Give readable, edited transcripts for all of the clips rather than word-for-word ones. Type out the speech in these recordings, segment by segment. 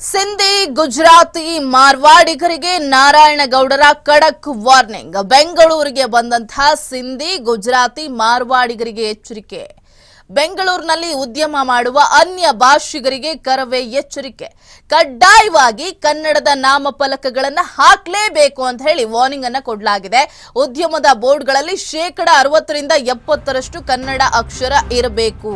ಸಿಂಧಿ ಗುಜರಾತಿ ಮಾರ್ವಾಡಿಗರಿಗೆ ನಾರಾಯಣಗೌಡರ ಖಡಕ್ ವಾರ್ನಿಂಗ್. ಬೆಂಗಳೂರಿಗೆ ಬಂದಂತಹ ಸಿಂಧಿ ಗುಜರಾತಿ ಮಾರ್ವಾಡಿಗರಿಗೆ ಎಚ್ಚರಿಕೆ. ಬೆಂಗಳೂರಿನಲ್ಲಿ ಉದ್ಯಮ ಮಾಡುವ ಅನ್ಯ ಭಾಷಿಗರಿಗೆ ಕರವೇ ಎಚ್ಚರಿಕೆ. ಕಡ್ಡಾಯವಾಗಿ ಕನ್ನಡದ ನಾಮಫಲಕಗಳನ್ನು ಹಾಕಲೇಬೇಕು ಅಂತ ಹೇಳಿ ವಾರ್ನಿಂಗ್ ಅನ್ನು ಕೊಡಲಾಗಿದೆ. ಉದ್ಯಮದ ಬೋರ್ಡ್ಗಳಲ್ಲಿ 60% ರಿಂದ 70% ಕನ್ನಡ ಅಕ್ಷರ ಇರಬೇಕು.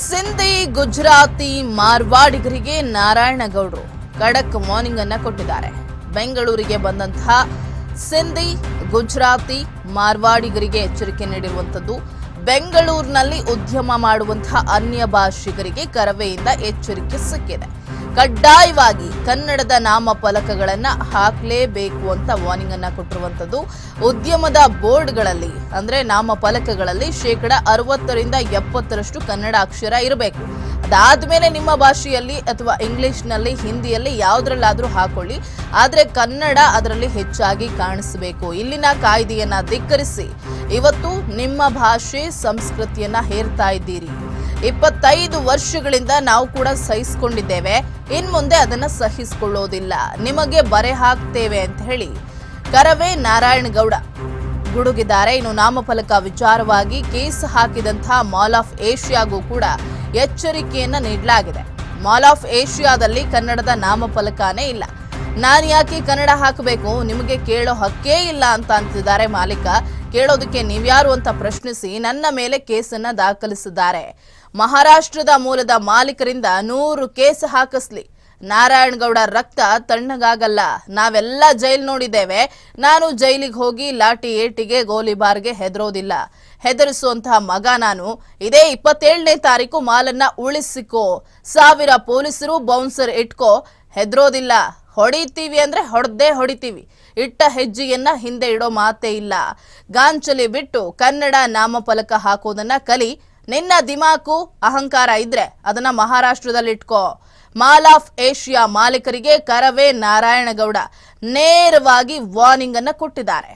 ಸಿಂಧಿ ಗುಜರಾತಿ ಮಾರ್ವಾಡಿಗರಿಗೆ ನಾರಾಯಣಗೌಡರು ಖಡಕ್ ವಾರ್ನಿಂಗ್ ಅನ್ನ ಕೊಟ್ಟಿದ್ದಾರೆ. ಬೆಂಗಳೂರಿಗೆ ಬಂದಂತಹ ಸಿಂಧಿ ಗುಜರಾತಿ ಮಾರ್ವಾಡಿಗರಿಗೆ ಎಚ್ಚರಿಕೆ ನೀಡಿರುವಂತದ್ದು. ಬೆಂಗಳೂರಿನಲ್ಲಿ ಉದ್ಯಮ ಮಾಡುವಂತಹ ಅನ್ಯ ಭಾಷಿಗರಿಗೆ ಕರವೆಯಿಂದ ಎಚ್ಚರಿಕೆ ಸಿಕ್ಕಿದೆ. ಕಡ್ಡಾಯವಾಗಿ ಕನ್ನಡದ ನಾಮಫಲಕಗಳನ್ನು ಹಾಕಲೇಬೇಕು ಅಂತ ವಾರ್ನಿಂಗ್ ಅನ್ನ ಕೊಟ್ಟಿರುವಂತದ್ದು. ಉದ್ಯಮದ ಬೋರ್ಡ್ಗಳಲ್ಲಿ ಅಂದ್ರೆ ನಾಮಫಲಕಗಳಲ್ಲಿ 60% ರಿಂದ 70% ಕನ್ನಡ ಅಕ್ಷರ ಇರಬೇಕು. ಅದಾದ್ಮೇಲೆ ನಿಮ್ಮ ಭಾಷೆಯಲ್ಲಿ ಅಥವಾ ಇಂಗ್ಲಿಷ್ನಲ್ಲಿ, ಹಿಂದಿಯಲ್ಲಿ ಯಾವುದ್ರಲ್ಲಾದ್ರೂ ಹಾಕೊಳ್ಳಿ. ಆದ್ರೆ ಕನ್ನಡ ಅದರಲ್ಲಿ ಹೆಚ್ಚಾಗಿ ಕಾಣಿಸಬೇಕು. ಇಲ್ಲಿನ ಕಾಯ್ದೆಯನ್ನ ಧಿಕ್ಕರಿಸಿ ಇವತ್ತು ನಿಮ್ಮ ಭಾಷೆ ಸಂಸ್ಕೃತಿಯನ್ನ ಹೇರ್ತಾ ಇದ್ದೀರಿ. 25 ವರ್ಷಗಳಿಂದ ನಾವು ಕೂಡ ಸಹಿಸಿಕೊಂಡಿದ್ದೇವೆ, ಇನ್ ಮುಂದೆ ಅದನ್ನ ಸಹಿಸಿಕೊಳ್ಳೋದಿಲ್ಲ, ನಿಮಗೆ ಬರೆ ಹಾಕ್ತೇವೆ ಅಂತ ಹೇಳಿ ಕರವೇ ನಾರಾಯಣಗೌಡ ಗುಡುಗಿದ್ದಾರೆ. ಇನ್ನು ನಾಮಫಲಕ ವಿಚಾರವಾಗಿ ಕೇಸ್ ಹಾಕಿದಂತಹ ಮಾಲ್ ಆಫ್ ಏಷ್ಯಾಗೂ ಕೂಡ ಎಚ್ಚರಿಕೆಯನ್ನ ನೀಡಲಾಗಿದೆ. ಮಾಲ್ ಆಫ್ ಏಷ್ಯಾದಲ್ಲಿ ಕನ್ನಡದ ನಾಮಫಲಕನೇ ಇಲ್ಲ. ನಾನು ಯಾಕೆ ಕನ್ನಡ ಹಾಕಬೇಕು, ನಿಮಗೆ ಕೇಳೋ ಹಕ್ಕೇ ಇಲ್ಲ ಅಂತ ಅಂತಿದ್ದಾರೆ ಮಾಲೀಕ. ಕೇಳೋದಕ್ಕೆ ನೀವ್ಯಾರು ಅಂತ ಪ್ರಶ್ನಿಸಿ ನನ್ನ ಮೇಲೆ ಕೇಸನ್ನ ದಾಖಲಿಸಿದ್ದಾರೆ. ಮಹಾರಾಷ್ಟ್ರದ ಮೂಲದ ಮಾಲೀಕರಿಂದ 100 ಕೇಸ್ ಹಾಕಿಸ್ಲಿ, ನಾರಾಯಣಗೌಡ ರಕ್ತ ತಣ್ಣಗಾಗಲ್ಲ. ನಾವೆಲ್ಲ ಜೈಲ್ ನೋಡಿದ್ದೇವೆ. ನಾನು ಜೈಲಿಗೆ ಹೋಗಿ ಲಾಠಿ ಏಟಿಗೆ ಗೋಲಿಬಾರ್ಗೆ ಹೆದರೋದಿಲ್ಲ. ಹೆದರಿಸುವಂತಹ ಮಗ ನಾನು. ಇದೇ 27ನೇ ತಾರೀಕು ಮಾಲನ್ನ ಉಳಿಸಿಕೋ, 1000 ಪೊಲೀಸರು ಬೌನ್ಸರ್ ಇಟ್ಕೋ, ಹೆದರೋದಿಲ್ಲ. ಹೊಡಿತೀವಿ ಅಂದ್ರೆ ಹೊಡೆದೇ ಹೊಡಿತೀವಿ. ಇಟ್ಟ ಹೆಜ್ಜೆಯನ್ನ ಹಿಂದೆ ಇಡೋ ಮಾತೇ ಇಲ್ಲ. ಗಾಂಚಲಿ ಬಿಟ್ಟು ಕನ್ನಡ ನಾಮಫಲಕ ಹಾಕೋದನ್ನ ಕಲಿ. ನಿನ್ನ ದಿಮಾಕು ಅಹಂಕಾರ ಇದ್ರೆ ಅದನ್ನ ಮಹಾರಾಷ್ಟ್ರದಲ್ಲಿ ಇಟ್ಕೋ. ಮಾಲ್ ಆಫ್ ಏಷ್ಯಾ ಮಾಲೀಕರಿಗೆ ಕರವೇ ನಾರಾಯಣಗೌಡ ನೇರವಾಗಿ ವಾರ್ನಿಂಗ್ ಅನ್ನ ಕೊಟ್ಟಿದ್ದಾರೆ.